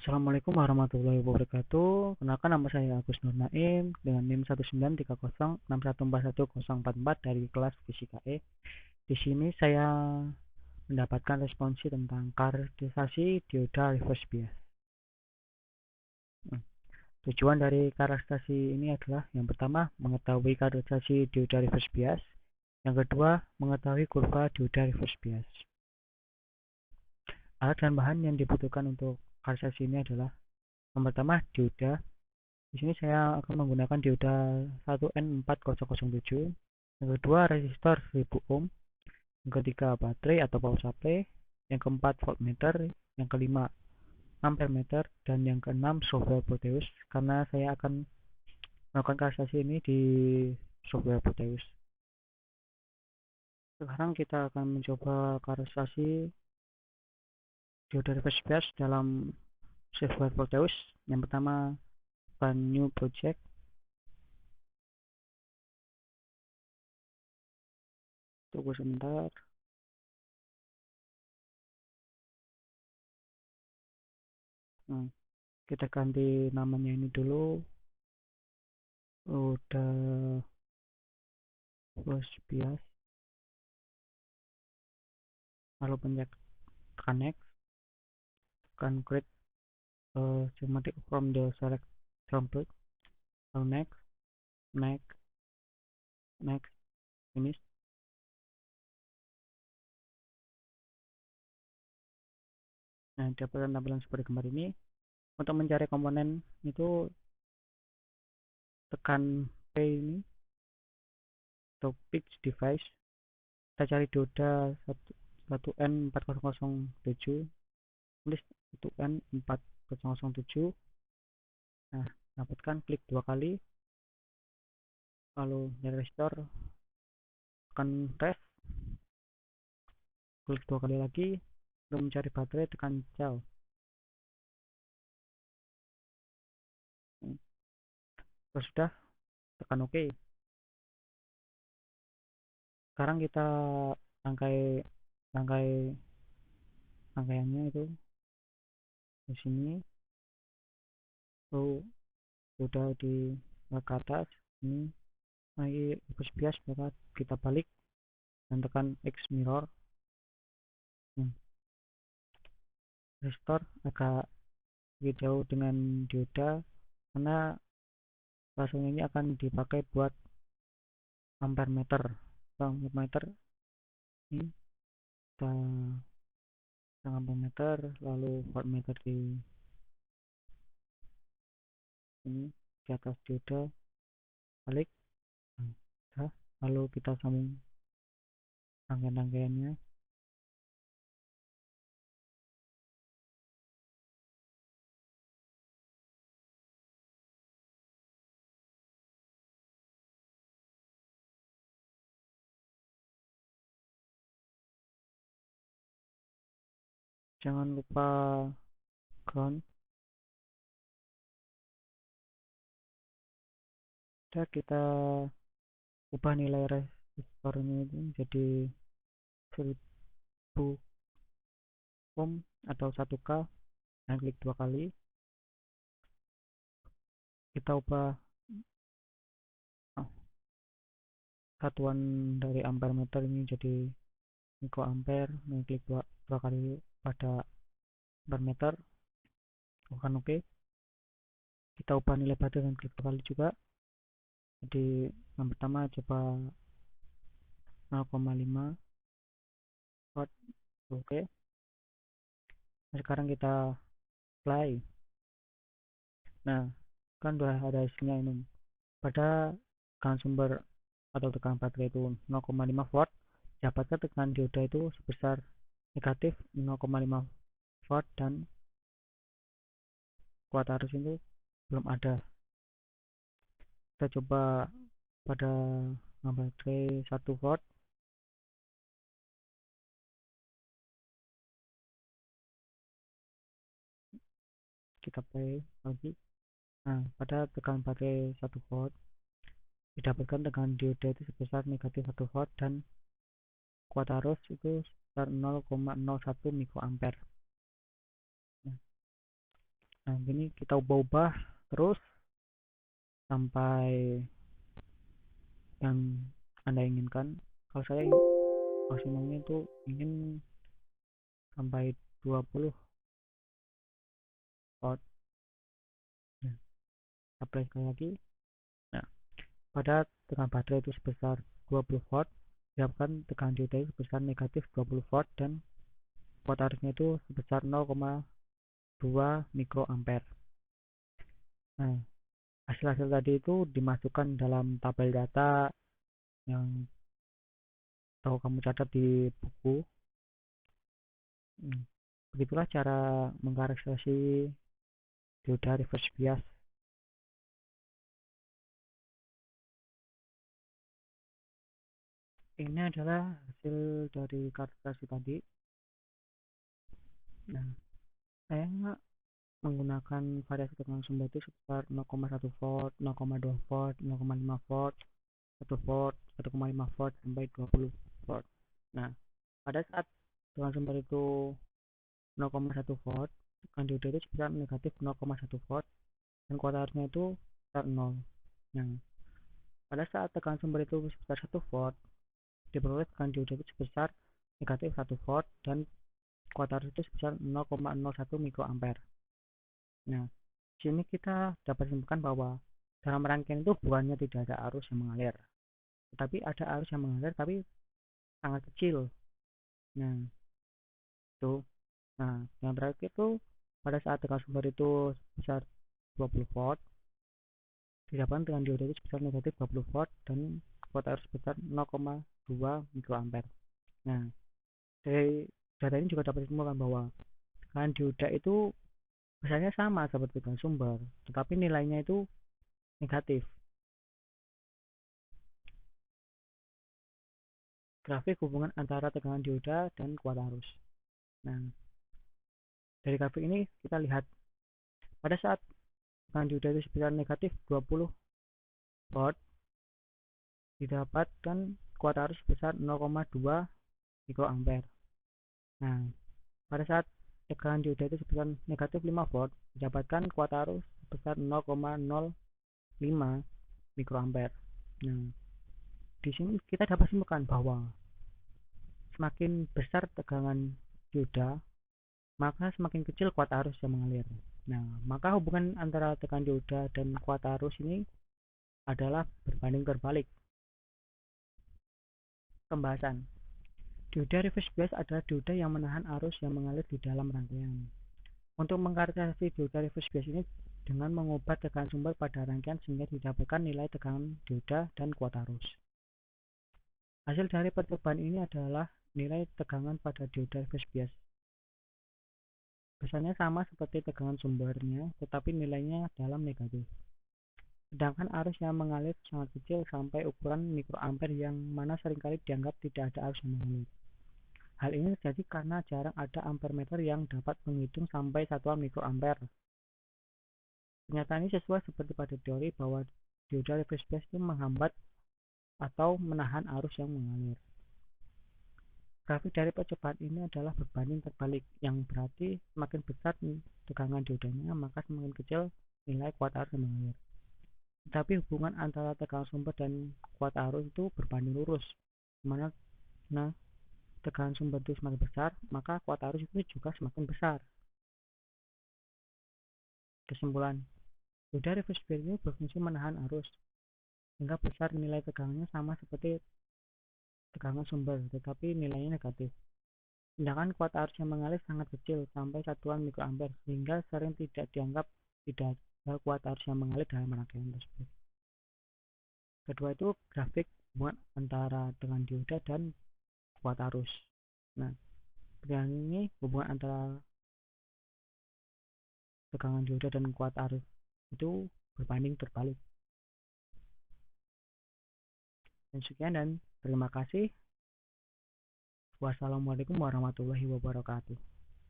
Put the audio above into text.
Assalamualaikum warahmatullahi wabarakatuh. Kenalkan nama saya Agus Nur Naim dengan NIM 19306141044 dari kelas Fisika E. Di sini saya mendapatkan responsi tentang karakterisasi dioda reverse bias. Tujuan dari karakterisasi ini adalah yang pertama mengetahui karakterisasi dioda reverse bias, yang kedua mengetahui kurva dioda reverse bias. Alat dan bahan yang dibutuhkan untuk karakterisasi ini adalah yang pertama dioda. Di sini saya akan menggunakan dioda 1N4007. Yang kedua resistor 1000 ohm. Yang ketiga baterai atau power supply. Yang keempat voltmeter. Yang kelima ampere meter. Dan yang keenam software Proteus, karena saya akan melakukan karakterisasi ini di software Proteus. Sekarang kita akan mencoba karakterisasi dioda reverse bias dalam software Proteus. Yang pertama new project. Tunggu sebentar. Kita ganti namanya ini dulu. Udah reverse bias. Lalu pencet connect. Create schematic from the select template. Lalu next, finish. Nah, dapatkan tampilan seperti gambar ini. Untuk mencari komponen itu tekan P ini atau pitch device. Kita cari dioda 1N4007, tulis 1N4007. Nah, dapatkan, klik dua kali, lalu nyari resistor, tekan ref, klik dua kali lagi. Untuk mencari baterai tekan cal. Kalau sudah, tekan OK. Sekarang kita rangkaiannya itu di sini. Sudah di ke atas ini lagi reverse bias, maka kita balik dan tekan X mirror. Resistor agak jauh dengan dioda karena pasang ini akan dipakai buat ampere meter. Ampere meter ini kita ampere meter, lalu voltmeter di ini di atas dioda, balik. Nah, lalu kita sambung rangkaian-rangkaiannya. Jangan lupa ground. Dan kita ubah nilai resistornya itu jadi 1000 ohm atau 1K, dan klik dua kali. Kita ubah satuan dari ampere meter ini jadi mikroampere, dan klik dua kali pada ampere meter, tekan OK. Kita ubah nilai baterai dan klik dua kali juga. Jadi yang pertama coba 0,5 watt. OK. Nah, sekarang kita play. Nah, kan udah ada hasilnya ini. Pada tekanan sumber atau tekanan baterai itu 0,5 watt, dapatkan tekanan dioda itu sebesar negatif 0,5 watt, dan kuat arus itu belum ada. Kita coba pada baterai 1 watt. Kita play lagi. Nah, pada tekanan baterai 1 watt didapatkan tekanan dioda itu sebesar negatif 1 watt, dan kuat arus itu sebesar 0,01 mikroampere. Nah, Nah, ini kita ubah-ubah terus sampai yang Anda inginkan. Kalau saya maksimumnya itu ingin sampai 20 watt. Nah, apply sekali lagi. Nah, pada tegangan baterai itu sebesar 20 watt, siapkan tegangan dioda sebesar negatif 20 watt dan watt arusnya itu sebesar 0,2 mikroampere. Nah, hasil-hasil tadi itu dimasukkan dalam tabel data yang tahu kamu catat di buku. Begitulah cara mengkarakterisasi dioda reverse bias. Ini adalah hasil dari karakterisasi tadi. Nah, saya menggunakan variasi tegangan sumber itu sebesar 0,1 volt, 0,2 volt, 0,5 volt, 1 volt, 1,5 volt sampai 20 volt. Nah, pada saat tegangan sumber itu 0,1 volt, tegangan dioda itu sebesar negatif 0,1 volt dan kuartalnya itu sebesar 0. Nah, pada saat tegangan sumber itu sebesar 1 volt, diperoleh tegangan dioda itu sebesar negatif 1 volt dan kuartal itu sebesar 0,01 mikroampere. Nah, di sini kita dapat simpulkan bahwa dalam rangkaian itu bukannya tidak ada arus yang mengalir, tetapi ada arus yang mengalir tapi sangat kecil. Nah, itu. Nah, yang terakhir itu pada saat tegangan sumber itu sebesar 20 volt, didapatkan dengan dioda itu sebesar negatif 20 volt dan kuota arus sebesar 0,2 mikroampere. Nah, dari data ini juga dapat disimpulkan bahwa tegangan dioda itu biasanya sama seperti tegangan sumber, tetapi nilainya itu negatif. Grafik hubungan antara tegangan dioda dan kuat arus. Nah, dari grafik ini kita lihat pada saat tegangan dioda itu sebesar negatif 20 volt, didapatkan kuat arus sebesar 0,2 mikroampere. Nah, pada saat tegangan dioda itu sebesar negatif 5 volt, didapatkan kuat arus sebesar 0,05 mikroampere. Nah, di sini kita dapat simpulkan bahwa semakin besar tegangan dioda, maka semakin kecil kuat arus yang mengalir. Nah, maka hubungan antara tegangan dioda dan kuat arus ini adalah berbanding terbalik. Pembahasan. Dioda reverse bias adalah dioda yang menahan arus yang mengalir di dalam rangkaian. Untuk mengkarakterisasi dioda reverse bias ini dengan mengubah tegangan sumber pada rangkaian sehingga didapatkan nilai tegangan dioda dan kuat arus. Hasil dari percobaan ini adalah nilai tegangan pada dioda reverse bias. Biasanya sama seperti tegangan sumbernya, tetapi nilainya dalam negatif. Sedangkan arus yang mengalir sangat kecil sampai ukuran mikroampere yang mana seringkali dianggap tidak ada arus yang mengalir. Hal ini terjadi karena jarang ada ampermeter yang dapat menghitung sampai satuan mikroampere. Pernyataan ini sesuai seperti pada teori bahwa dioda reverse bias itu menghambat atau menahan arus yang mengalir. Grafik dari percobaan ini adalah berbanding terbalik, yang berarti semakin besar tegangan diodanya, maka semakin kecil nilai kuat arus yang mengalir. Tetapi hubungan antara tegangan sumber dan kuat arus itu berbanding lurus, dimana tegangan sumber itu semakin besar, maka kuat arus itu juga semakin besar. Kesimpulan, dioda reverse bias ini berfungsi menahan arus, sehingga besar nilai tegangannya sama seperti tegangan sumber, tetapi nilainya negatif. Sedangkan kuat arus yang mengalir sangat kecil, sampai satuan mikroampere, sehingga sering tidak dianggap tidak ada kuat arus yang mengalir dalam rangkaian tersebut. Kedua itu grafik hubungan antara tegangan dioda dan kuat arus. Nah, dengan ini hubungan antara tegangan dioda dan kuat arus itu berbanding terbalik. Dan sekian dan terima kasih. Wassalamualaikum warahmatullahi wabarakatuh.